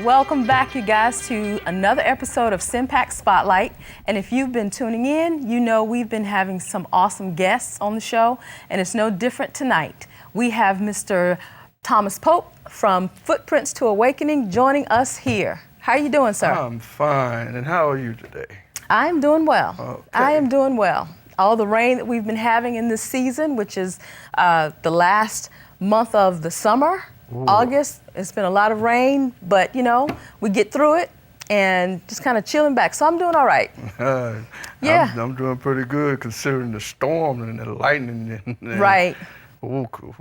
Welcome back, you guys, to another episode of CMPAC Spotlight. And if you've been tuning in, you know we've been having some awesome guests on the show, and it's no different tonight. We have Mr. Thomas Pope from Footprints to Awakening joining us here. How are you doing, sir? I'm fine. And how are you today? I am doing well. Okay. I am doing well. All the rain that we've been having in this season, which is the last month of the summer, Ooh. August, it's been a lot of rain, but you know, we get through it and just kind of chilling back. So I'm doing all right. Yeah. I'm doing pretty good considering the storm and the lightning. And right. Oh, cool.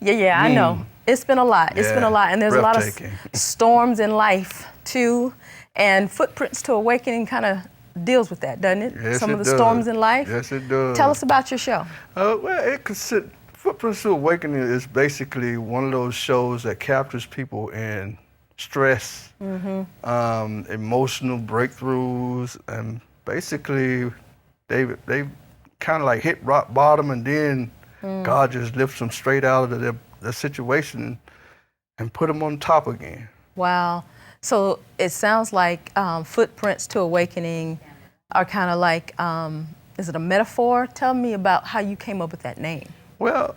Yeah, I know. It's been a lot. It's been a lot. And there's a lot of storms in life, too. And Footprints to Awakening kind of deals with that, doesn't it? Yes, Some it of the does. storms in life. Yes, it does. Tell us about your show. Well, Footprints to Awakening is basically one of those shows that captures people in stress, emotional breakthroughs, and basically they kind of like hit rock bottom, and then God just lifts them straight out of their situation and put them on top again. Wow. So it sounds like Footprints to Awakening are kind of like, is it a metaphor? Tell me about how you came up with that name. Well,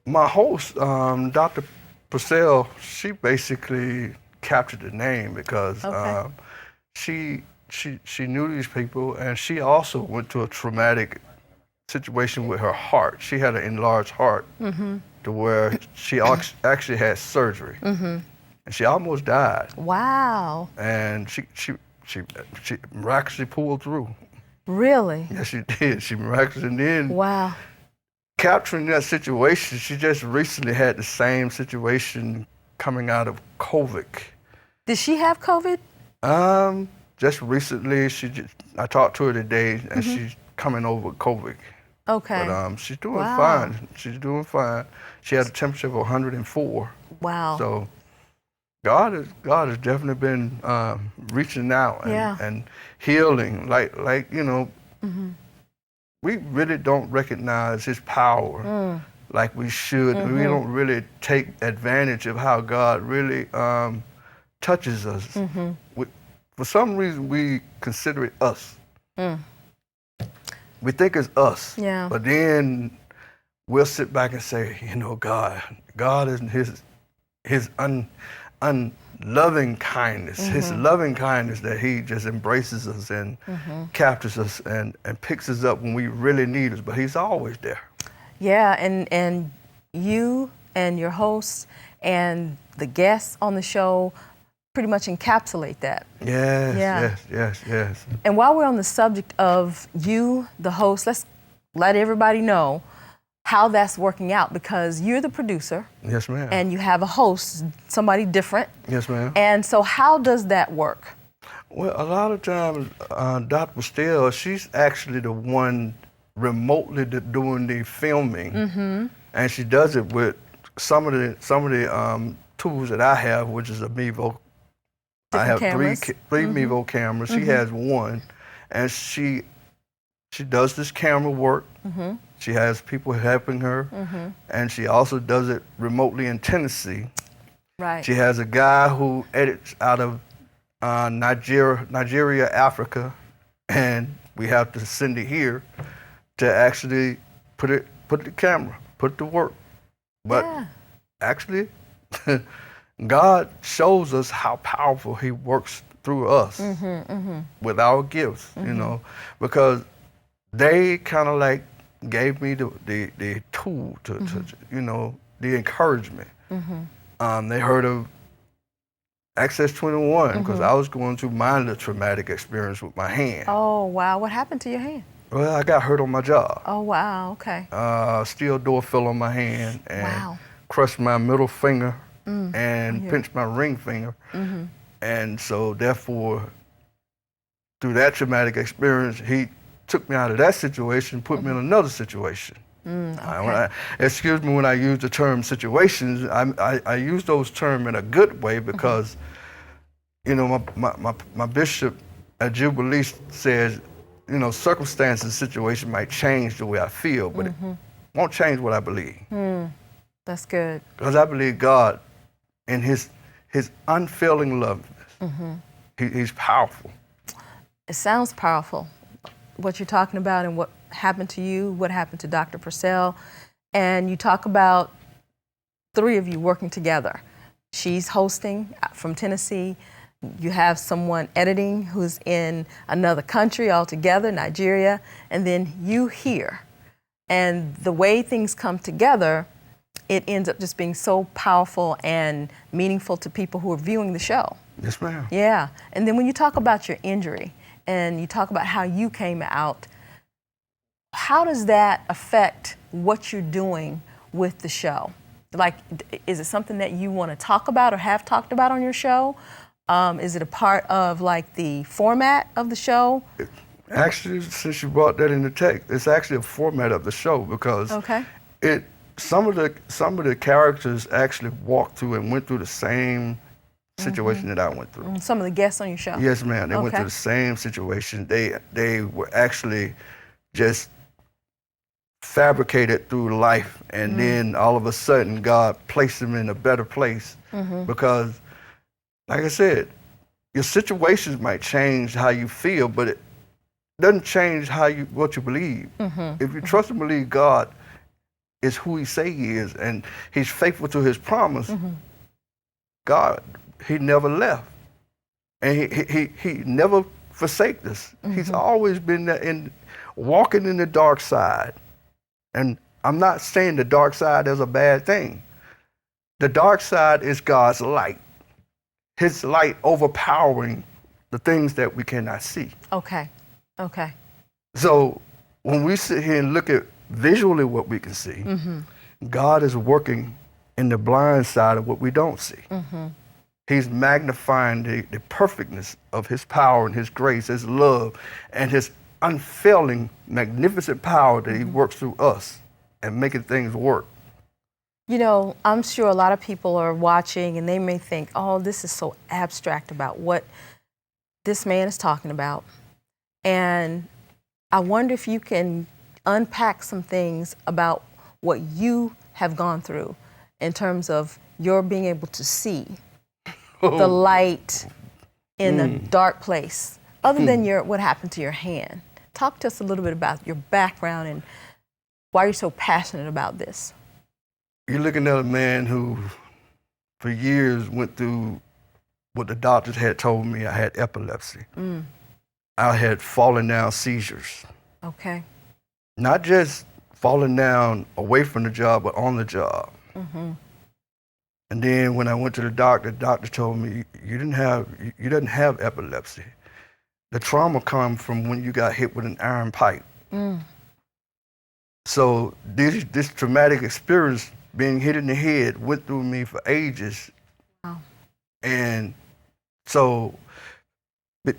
my host, Dr. Purcell, she basically captured the name because she knew these people, and she also went to a traumatic situation with her heart. She had an enlarged heart to where she actually had surgery, and she almost died. Wow! And she miraculously pulled through. Really? Yes, she did. She miraculously, and then wow. Capturing that situation, she just recently had the same situation coming out of COVID. Did she have COVID? Just recently, I talked to her today, and she's coming over with COVID. Okay. But she's doing fine. She's doing fine. She had a temperature of 104. Wow. So God has definitely been reaching out and healing. Like you know, we really don't recognize His power like we should. We don't really take advantage of how God really touches us. For some reason, we consider it us. We think it's us. Yeah. But then we'll sit back and say, you know, God is His unloving kindness, His loving kindness that He just embraces us and captures us and picks us up when we really need us. But He's always there. Yeah, and you and your hosts and the guests on the show pretty much encapsulate that. Yes. And while we're on the subject of you, the host, let's let everybody know how that's working out, because you're the producer. Yes, ma'am. And you have a host, somebody different. Yes, ma'am. And so how does that work? Well, a lot of times, Dr. Steele, she's actually the one remotely doing the filming, and she does it with some of the tools that I have, which is a Mevo. I have three Mevo cameras. She has one, and she does this camera work. She has people helping her, and she also does it remotely in Tennessee. Right. She has a guy who edits out of Nigeria, Africa, and we have to send it here to actually put the camera, put the work. But actually, God shows us how powerful He works through us with our gifts, you know, because they kind of like gave me the tool to you know, the encouragement. They heard of Access 21 because I was going through my little traumatic experience with my hand. Oh, wow. What happened to your hand? Well, I got hurt on my job. Oh, wow. Okay. Steel door fell on my hand and crushed my middle finger and pinched my ring finger. And so therefore, through that traumatic experience, He took me out of that situation, put me in another situation. Excuse me when I use the term situations, I use those terms in a good way because, you know, my bishop at Jubilee says, you know, circumstances, situation might change the way I feel, but it won't change what I believe. That's good. Because I believe God, in His unfailing love, He's powerful. It sounds powerful, what you're talking about and what happened to you, what happened to Dr. Purcell. And you talk about three of you working together. She's hosting from Tennessee. You have someone editing who's in another country altogether, Nigeria, and then you here. And the way things come together, it ends up just being so powerful and meaningful to people who are viewing the show. Yes, ma'am. Yeah. And then when you talk about your injury and you talk about how you came out, how does that affect what you're doing with the show? Like, is it something that you want to talk about or have talked about on your show? Is it a part of like the format of the show? Actually, since you brought that into text, it's actually a format of the show because some of the characters actually walked through and went through the same situation that I went through. Some of the guests on your show? Yes, ma'am. They went through the same situation. They were actually just fabricated through life, and then all of a sudden God placed them in a better place because, like I said, your situations might change how you feel, but it doesn't change what you believe. If you trust and believe God is who He say He is, and He's faithful to His promise, God, He never left, and He never forsake us. He's always been there walking in the dark side. And I'm not saying the dark side is a bad thing. The dark side is God's light. His light overpowering the things that we cannot see. Okay. So when we sit here and look at visually what we can see, God is working in the blind side of what we don't see. He's magnifying the perfectness of His power and His grace, His love, and His unfailing, magnificent power that He works through us and making things work. You know, I'm sure a lot of people are watching and they may think, oh, this is so abstract about what this man is talking about. And I wonder if you can unpack some things about what you have gone through in terms of your being able to see the light in a dark place, other than what happened to your hand. Talk to us a little bit about your background and why you're so passionate about this. You're looking at a man who, for years, went through what the doctors had told me. I had epilepsy. I had fallen down seizures. Okay. Not just falling down away from the job, but on the job. And then when I went to the doctor told me, you didn't have epilepsy. The trauma comes from when you got hit with an iron pipe. So this traumatic experience, being hit in the head, went through me for ages. Wow. And so,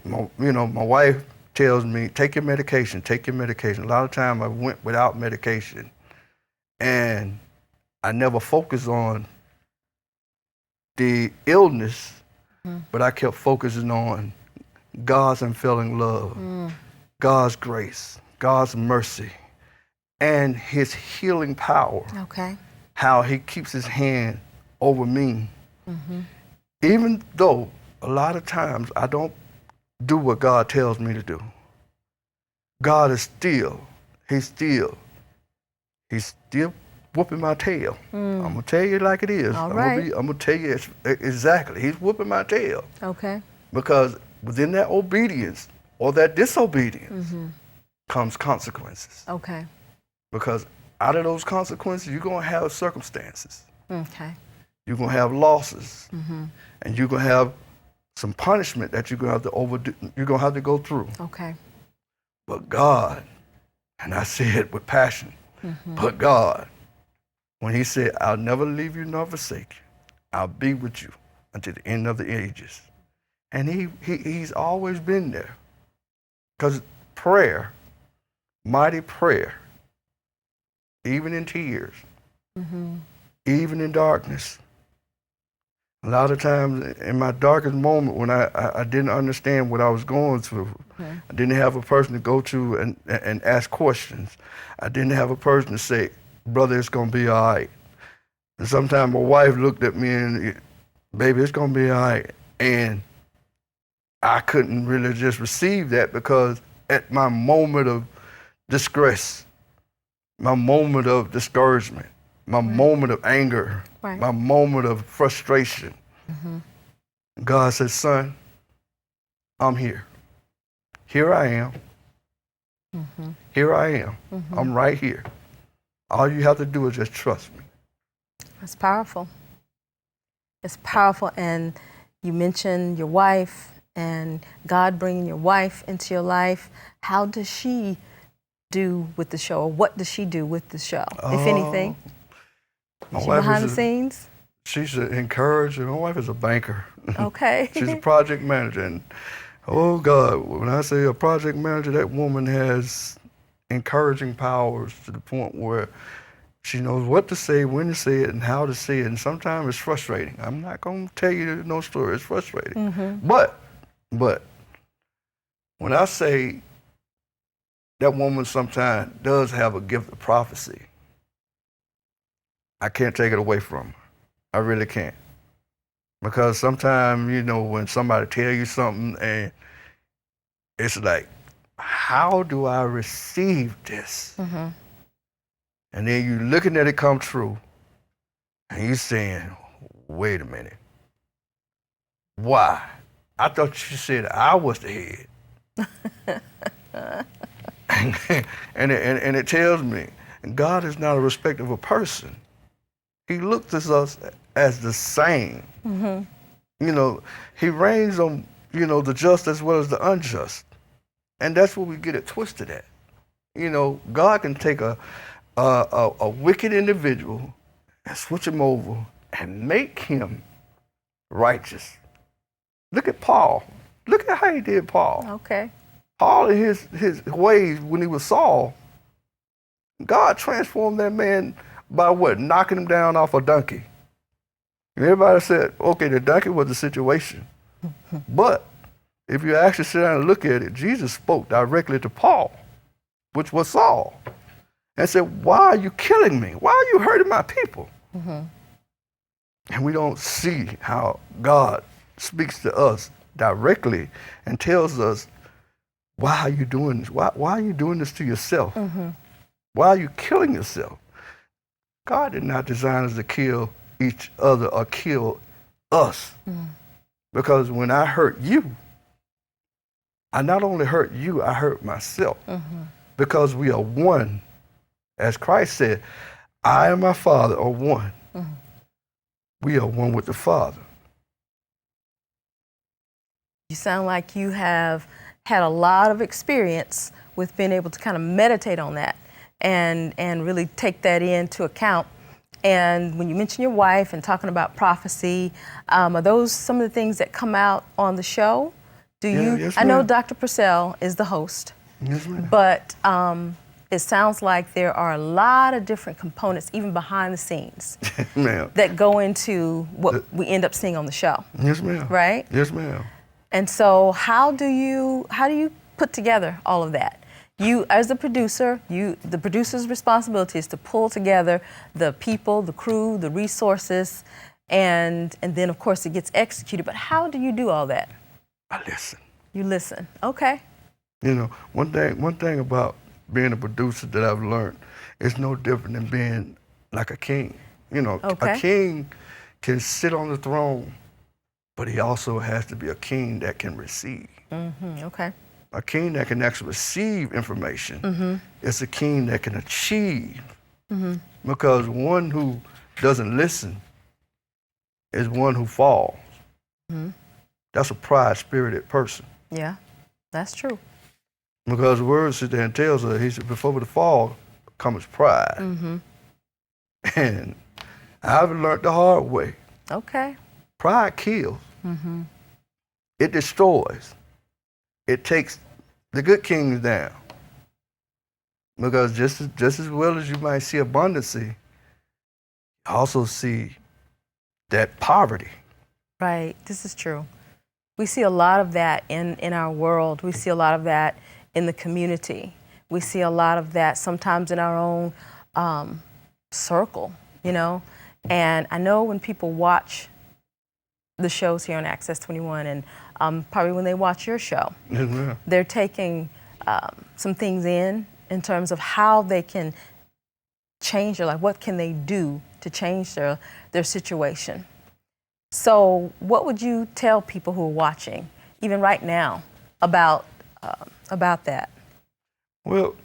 my wife tells me, take your medication. A lot of times I went without medication. And I never focused on the illness, but I kept focusing on God's unfailing love, God's grace, God's mercy, and His healing power. Okay. How He keeps His hand over me. Even though a lot of times I don't do what God tells me to do. God is He's still whooping my tail. I'm gonna tell you like it is. All right. I'm gonna tell you exactly. He's whooping my tail. Okay. Because within that obedience or that disobedience comes consequences. Okay. Because out of those consequences, you're gonna have circumstances. Okay. You're gonna have losses, and you're gonna have some punishment that you're gonna have to overdo. You're gonna have to go through. Okay. But God, and I say it with passion, but God, when He said, I'll never leave you nor forsake you, I'll be with you until the end of the ages. And He's always been there. Because prayer, mighty prayer, even in tears, even in darkness. A lot of times in my darkest moment when I didn't understand what I was going through, I didn't have a person to go to and ask questions. I didn't have a person to say, brother, it's gonna be all right. And sometimes my wife looked at me and, baby, it's gonna be all right. And I couldn't really just receive that because at my moment of distress, my moment of discouragement, my moment of anger, my moment of frustration, God said, son, I'm here. Here I am. Here I am. I'm right here. All you have to do is just trust me. That's powerful. It's powerful. And you mentioned your wife and God bringing your wife into your life. How does she do with the show? Or what does she do with the show, if anything? Is she behind the scenes? She's an encourager. My wife is a banker. Okay. She's a project manager. And oh God, when I say a project manager, that woman has encouraging powers to the point where she knows what to say, when to say it, and how to say it. And sometimes it's frustrating. I'm not going to tell you no story. It's frustrating. But when I say that woman sometimes does have a gift of prophecy, I can't take it away from her. I really can't. Because sometimes, you know, when somebody tell you something and it's like, how do I receive this? And then you looking at it come true and you saying, wait a minute. Why? I thought you said I was the head. and it tells me, God is not a respecter of a person. He looks at us as the same. You know, he reigns on, you know, the just as well as the unjust. And that's where we get it twisted at. You know, God can take a wicked individual and switch him over and make him righteous. Look at Paul. Look at how he did Paul. Okay. Paul in his ways when he was Saul, God transformed that man by what? Knocking him down off a donkey. And everybody said, okay, the donkey was the situation. But if you actually sit down and look at it, Jesus spoke directly to Paul, which was Saul, and said, why are you killing me? Why are you hurting my people? And we don't see how God speaks to us directly and tells us, why are you doing this? Why are you doing this to yourself? Why are you killing yourself? God did not design us to kill each other or kill us. Because when I hurt you, I not only hurt you, I hurt myself. Because we are one. As Christ said, I and my Father are one. We are one with the Father. You sound like you have had a lot of experience with being able to kind of meditate on that and really take that into account. And when you mention your wife and talking about prophecy, are those some of the things that come out on the show? Do you? Yes, I know Dr. Purcell is the host, yes, ma'am. But it sounds like there are a lot of different components, even behind the scenes, that go into what we end up seeing on the show. Yes, ma'am. Right? Yes, ma'am. And so how do you put together all of that? You, as the producer, the producer's responsibility is to pull together the people, the crew, the resources, and then of course it gets executed. But how do you do all that? I listen. You listen. Okay. You know, one thing about being a producer that I've learned, it's no different than being like a king. You know, a king can sit on the throne, but he also has to be a king that can receive. Okay. A king that can actually receive information is a king that can achieve. Because one who doesn't listen is one who falls. That's a pride-spirited person. Yeah, that's true. Because the word sits there and tells us, he said, before the fall comes pride. And I've learned the hard way. Okay. Pride kills. It destroys. It takes the good kings down. Because just as well as you might see abundance, you also see that poverty. Right, this is true. We see a lot of that in our world. We see a lot of that in the community. We see a lot of that sometimes in our own circle, you know. And I know when people watch the shows here on Access 21 and probably when they watch your show. Yes, They're taking some things in terms of how they can change their life. What can they do to change their situation? So what would you tell people who are watching, even right now, about that? Well,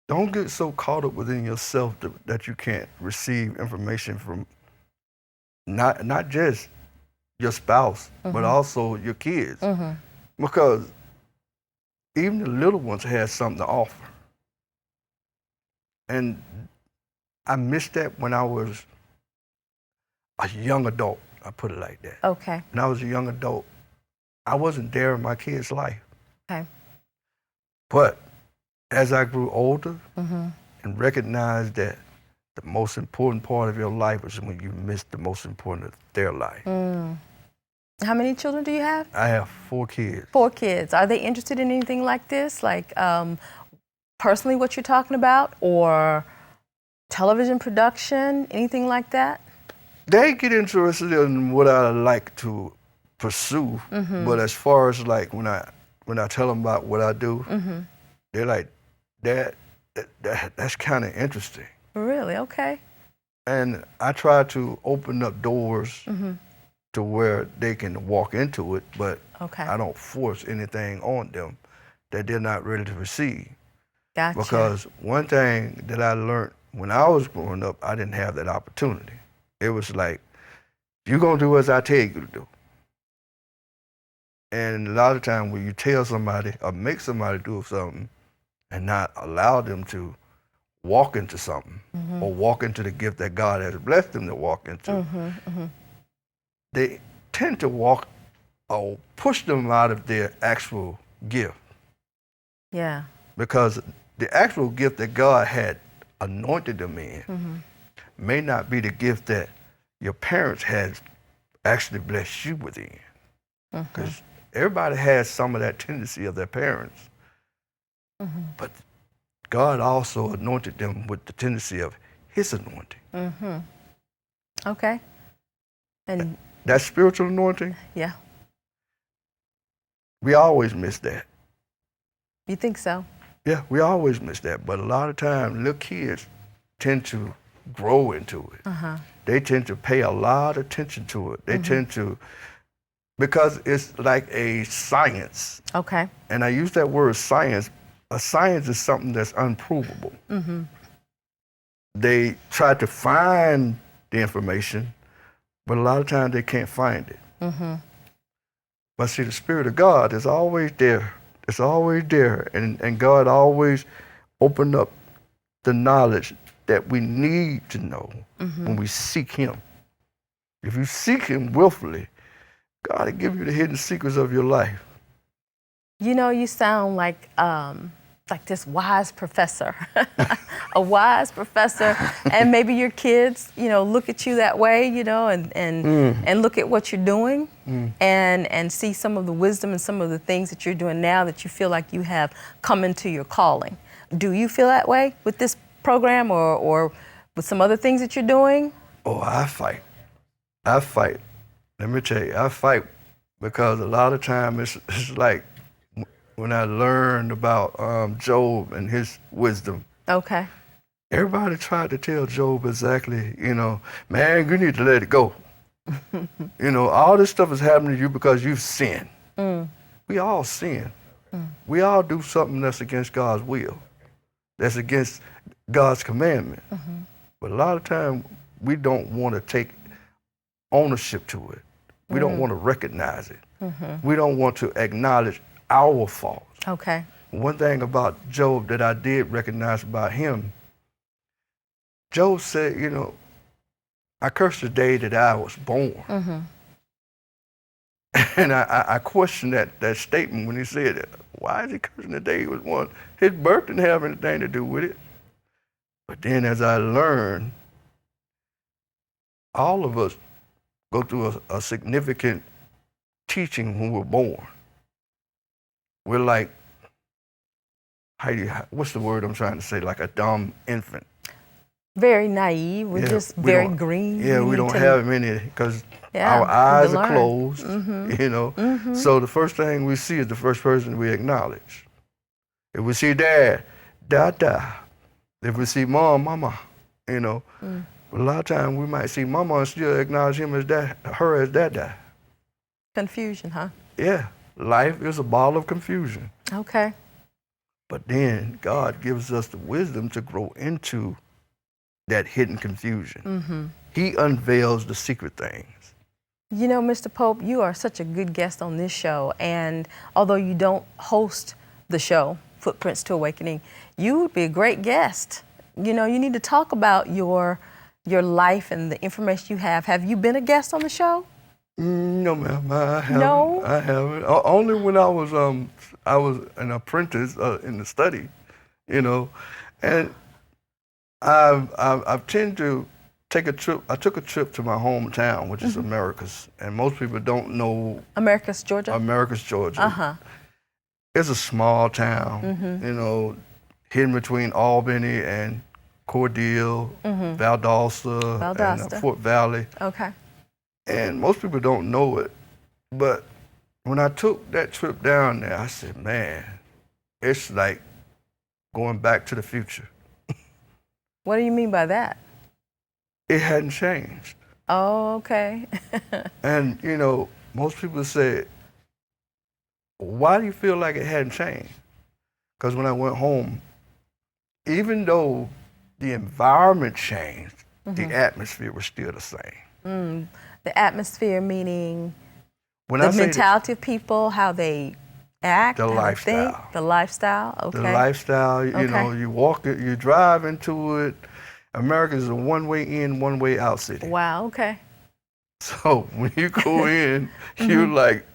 don't get so caught up within yourself that you can't receive information from not just your spouse, but also your kids. Because even the little ones have something to offer. And I missed that when I was a young adult, I put it like that. Okay. When I was a young adult, I wasn't there in my kid's life. Okay. But as I grew older and recognized that the most important part of your life is when you miss the most important of their life. How many children do you have? I have 4 kids. 4 kids. Are they interested in anything like this? Like personally what you're talking about, or television production, anything like that? They get interested in what I like to pursue, but as far as like when I tell them about what I do, they're like, that's kind of interesting. Really? Okay. And I try to open up doors to where they can walk into it, but I don't force anything on them that they're not ready to receive. Gotcha. Because one thing that I learned when I was growing up, I didn't have that opportunity. It was like, you're going to do as I tell you to do. And a lot of times when you tell somebody or make somebody do something and not allow them to walk into something or walk into the gift that God has blessed them to walk into, they tend to walk or push them out of their actual gift. Yeah. Because the actual gift that God had anointed them in may not be the gift that your parents had actually blessed you within. Because everybody has some of that tendency of their parents. But God also anointed them with the tendency of his anointing. Okay. And that spiritual anointing, yeah. We always miss that. You think so? Yeah, we always miss that. But a lot of times, little kids tend to grow into it. They tend to pay a lot of attention to it. They tend to, because it's like a science. Okay. And I use that word science. A science is something that's unprovable. They try to find the information, but a lot of times they can't find it. But see, the Spirit of God is always there. It's always there. And God always opened up the knowledge that we need to know when we seek him. If you seek him willfully, God will give you the hidden secrets of your life. You know, you sound like this wise professor, a wise professor, and maybe your kids, you know, look at you that way, you know, and look at what you're doing and see some of the wisdom and some of the things that you're doing now that you feel like you have come into your calling. Do you feel that way with this program or with some other things that you're doing? Oh, I fight. Let me tell you, I fight because a lot of times it's like when I learned about Job and his wisdom. Okay. Everybody tried to tell Job exactly, you know, man, you need to let it go. You know, all this stuff is happening to you because you've sinned. We all sin. We all do something that's against God's will, that's against God's commandment. But a lot of times we don't want to take ownership to it. We don't want to recognize it. We don't want to acknowledge our faults. Okay. One thing about Job that I did recognize about him, Job said, you know, I cursed the day that I was born. And I questioned that statement when he said it. Why is he cursing the day he was born? His birth didn't have anything to do with it. But then as I learned, all of us go through a significant teaching when we're born. We're like, what's the word I'm trying to say? Like a dumb infant. Very naive. We're just very green. Yeah, we don't have many, because Yeah, Our eyes to are learn. closed, you know. So the first thing we see is the first person we acknowledge. If we see dad, dada. If we see mom, mama, you know. But a lot of times we might see mama and still acknowledge him as dad, her as dada. Confusion, huh? Yeah, life is a ball of confusion. Okay. But then God gives us the wisdom to grow into that hidden confusion. He unveils the secret things. You know, Mr. Pope, you are such a good guest on this show, and although you don't host the show, Footprints to Awakening, you would be a great guest. You know, you need to talk about your life and the information you have. Have you been a guest on the show? No, ma'am, I haven't. No? I haven't. Only when I was an apprentice in the study, you know, and I've tend to take a trip. I took a trip to my hometown, which is Americus, and most people don't know Americus, Georgia? Americus, Georgia. It's a small town, you know, hidden between Albany and Cordele, Valdosta, and Fort Valley. Okay. And most people don't know it, but when I took that trip down there, I said, man, it's like going back to the future. What do you mean by that? It hadn't changed. Oh, okay. And, you know, most people say, why do you feel like it hadn't changed? Because when I went home, even though the environment changed, the atmosphere was still the same. The atmosphere meaning When the I say mentality of people, how they act, The how they lifestyle. think, the lifestyle. Okay. the lifestyle, you know, you walk it, you drive into it. America is a one-way in, one-way out city. Wow. Okay. So when you go in, you're like,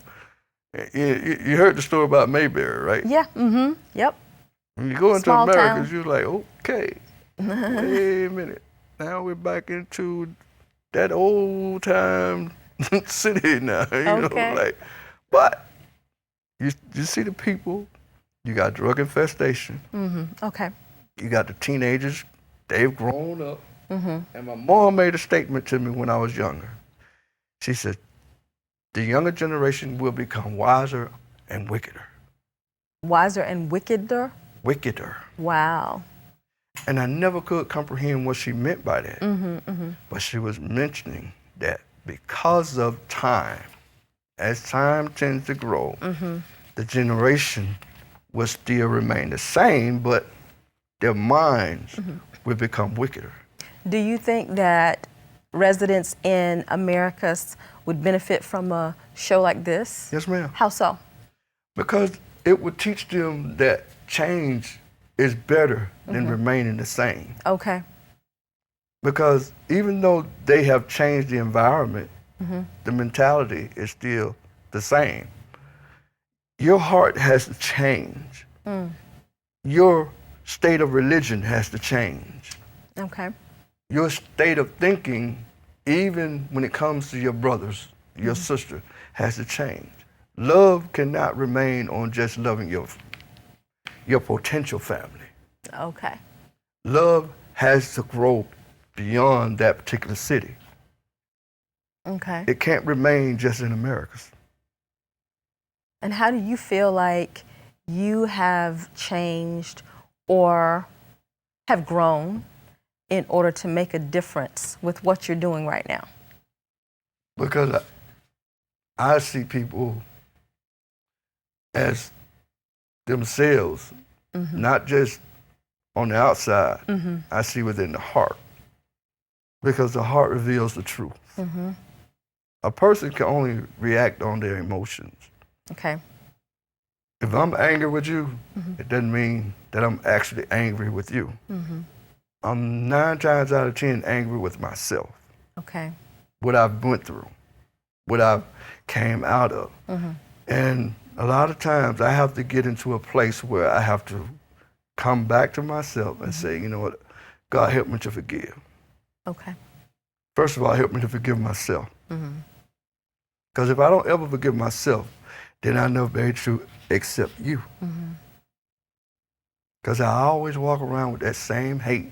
you heard the story about Mayberry, right? Yeah. Yep. When you go into Small America, town. you're like, okay, wait a minute. Now we're back into that old time city now, you know, like, but you see the people, you got drug infestation. Okay. You got the teenagers, they've grown up. And my mom made a statement to me when I was younger. She said, the younger generation will become wiser and wickeder. Wiser and wickeder? Wickeder. Wow. And I never could comprehend what she meant by that. But she was mentioning that because of time, as time tends to grow, the generation will still remain the same, but their minds will become wickeder. Do you think that residents in Americus would benefit from a show like this? Yes, ma'am. How so? Because it would teach them that change is better than remaining the same. Okay. Because even though they have changed the environment, the mentality is still the same. Your heart has to change. Your state of religion has to change. Okay. Your state of thinking, even when it comes to your brothers, your sister, has to change. Love cannot remain on just loving your potential family. Okay. Love has to grow beyond that particular city. Okay. It can't remain just in America. And how do you feel like you have changed or have grown in order to make a difference with what you're doing right now? Because I see people as themselves, not just on the outside. I see within the heart. Because the heart reveals the truth. A person can only react on their emotions. Okay. If I'm angry with you, it doesn't mean that I'm actually angry with you. I'm 9 times out of 10 angry with myself. Okay. What I've went through, what I've came out of. And a lot of times I have to get into a place where I have to come back to myself and say, you know what, God help me to forgive. Okay. First of all, help me to forgive myself. Because if I don't ever forgive myself, then I'll never be able to accept you. Because I always walk around with that same hate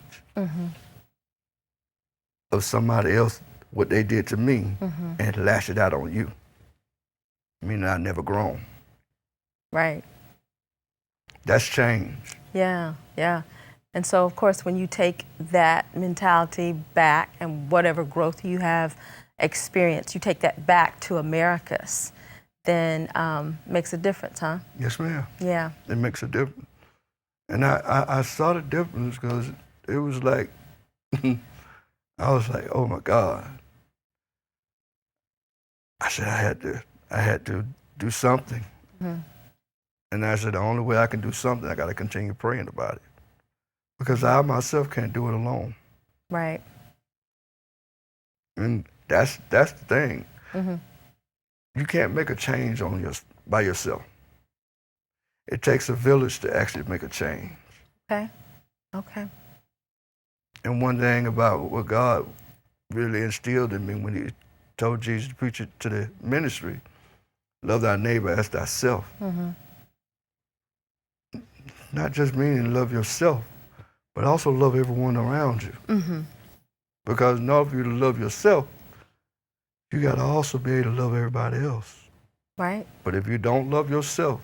of somebody else what they did to me and lash it out on you. Meaning I never grown. Right. That's change. Yeah, yeah. And so, of course, when you take that mentality back and whatever growth you have experienced, you take that back to Americus, then makes a difference, huh? Yes, ma'am. Yeah. It makes a difference. And I saw the difference because it was like, I was like, oh my God. I said I had to do something. And I said, the only way I can do something, I got to continue praying about it. Because I myself can't do it alone. Right. And that's the thing. You can't make a change by yourself. It takes a village to actually make a change. Okay. Okay. And one thing about what God really instilled in me when he told Jesus to preach it to the ministry, love thy neighbor as thyself. Not just meaning love yourself, but also love everyone around you. Because in order for you to love yourself, you got to also be able to love everybody else. Right. But if you don't love yourself,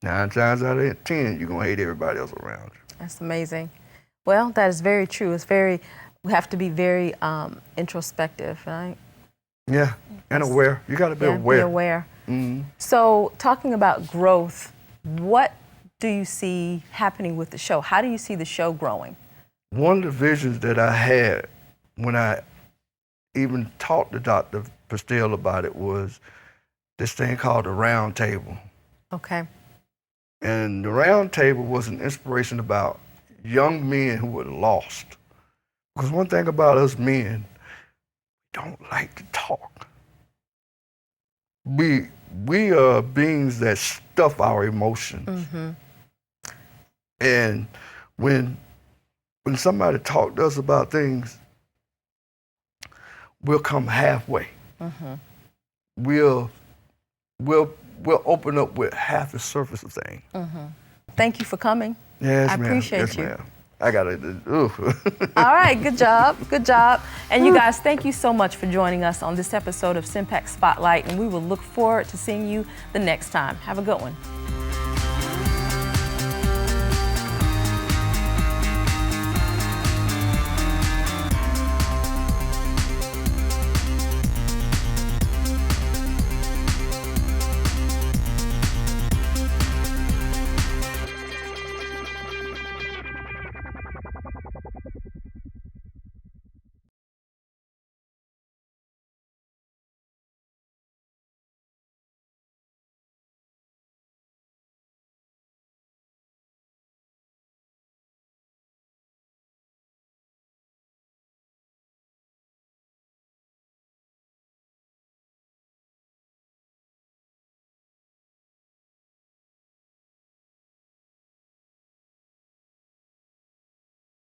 9 times out of 10, you're going to hate everybody else around you. That's amazing. Well, that is very true. We have to be very introspective, right? Yeah, and aware. You got to be aware. Be aware. So, talking about growth, what do you see happening with the show? How do you see the show growing? One of the visions that I had when I even talked to Dr. Pastille about it was this thing called the round table. Okay. And the round table was an inspiration about young men who were lost. Because one thing about us men, we don't like to talk. We are beings that stuff our emotions. And when somebody talks to us about things, we'll come halfway. We'll open up with half the surface of things. Thank you for coming. Yes, I ma'am. appreciate Yes, you. ma'am. I got it. All right, good job, good job. And you guys, thank you so much for joining us on this episode of CMPAC Spotlight, and we will look forward to seeing you the next time. Have a good one.